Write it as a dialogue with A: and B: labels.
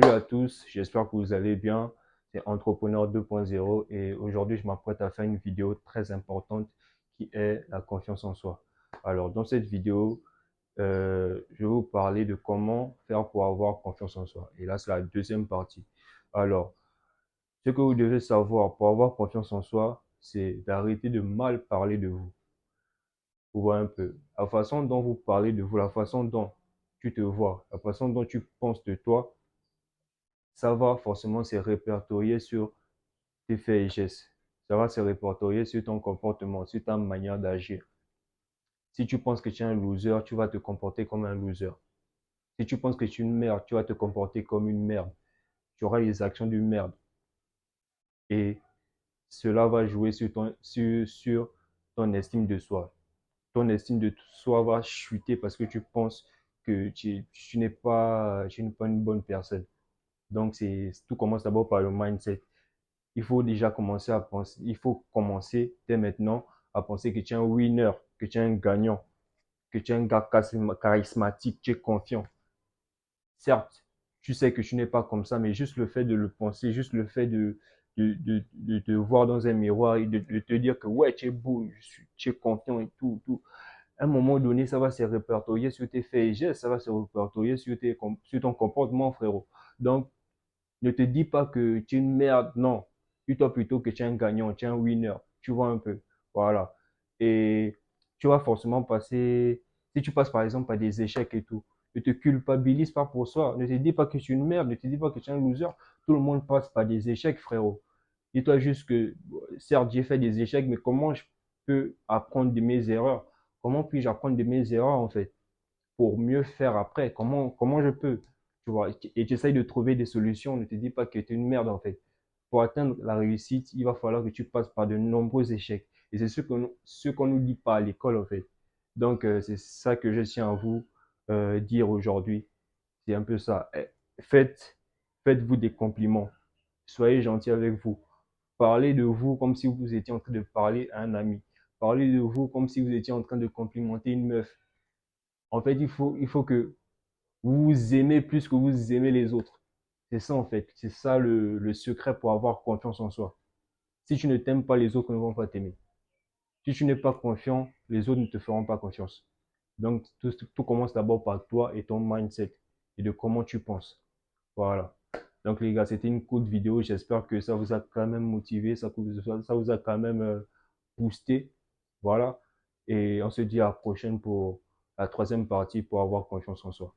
A: Salut à tous, j'espère que vous allez bien. C'est Entrepreneur 2.0 et aujourd'hui je m'apprête à faire une vidéo très importante qui est la confiance en soi. Alors dans cette vidéo, je vais vous parler de comment faire pour avoir confiance en soi. Et là c'est la deuxième partie. Alors, ce que vous devez savoir pour avoir confiance en soi, c'est d'arrêter de mal parler de vous. Vous voyez un peu. La façon dont vous parlez de vous, la façon dont tu te vois, la façon dont tu penses de toi, ça va forcément se répertorier sur tes faits et gestes. Ça va se répertorier sur ton comportement, sur ta manière d'agir. Si tu penses que tu es un loser, tu vas te comporter comme un loser. Si tu penses que tu es une merde, tu vas te comporter comme une merde. Tu auras les actions d'une merde. Et cela va jouer sur ton estime de soi. Ton estime de soi va chuter parce que tu penses que tu n'es pas une bonne personne. Donc, tout commence d'abord par le mindset. Il faut déjà commencer à penser, il faut commencer dès maintenant à penser que tu es un winner, que tu es un gagnant, que tu es un gars charismatique, tu es confiant. Certes, tu sais que tu n'es pas comme ça, mais juste le fait de le penser, juste le fait de te voir dans un miroir et de te dire que ouais, tu es beau, tu es confiant et tout. À un moment donné, ça va se répertorier sur tes faits et gestes, ça va se répertorier sur ton comportement, frérot. Donc, ne te dis pas que tu es une merde, non. Dis-toi plutôt que tu es un gagnant, tu es un winner. Tu vois un peu. Voilà. Et tu vas forcément passer, si tu passes par exemple par des échecs et tout, ne te culpabilise pas pour ça. Ne te dis pas que tu es une merde, ne te dis pas que tu es un loser. Tout le monde passe par des échecs, frérot. Dis-toi juste que, certes, j'ai fait des échecs, mais comment je peux apprendre de mes erreurs? Comment puis-je apprendre de mes erreurs, en fait, pour mieux faire après? Comment je peux? Tu vois, et tu essayes de trouver des solutions. Ne te dis pas que tu es une merde, en fait. Pour atteindre la réussite, il va falloir que tu passes par de nombreux échecs. Et c'est ce qu'on nous dit pas à l'école, en fait. Donc, c'est ça que je tiens à vous dire aujourd'hui. C'est un peu ça. Faites, faites-vous des compliments. Soyez gentil avec vous. Parlez de vous comme si vous étiez en train de parler à un ami. Parlez de vous comme si vous étiez en train de complimenter une meuf. En fait, il faut que vous vous aimez plus que vous aimez les autres. C'est ça en fait. C'est ça le secret pour avoir confiance en soi. Si tu ne t'aimes pas, les autres ne vont pas t'aimer. Si tu n'es pas confiant, les autres ne te feront pas confiance. Donc, tout commence d'abord par toi et ton mindset et de comment tu penses. Voilà. Donc, les gars, c'était une courte vidéo. J'espère que ça vous a quand même motivé, ça vous a quand même boosté. Voilà. Et on se dit à la prochaine pour la troisième partie pour avoir confiance en soi.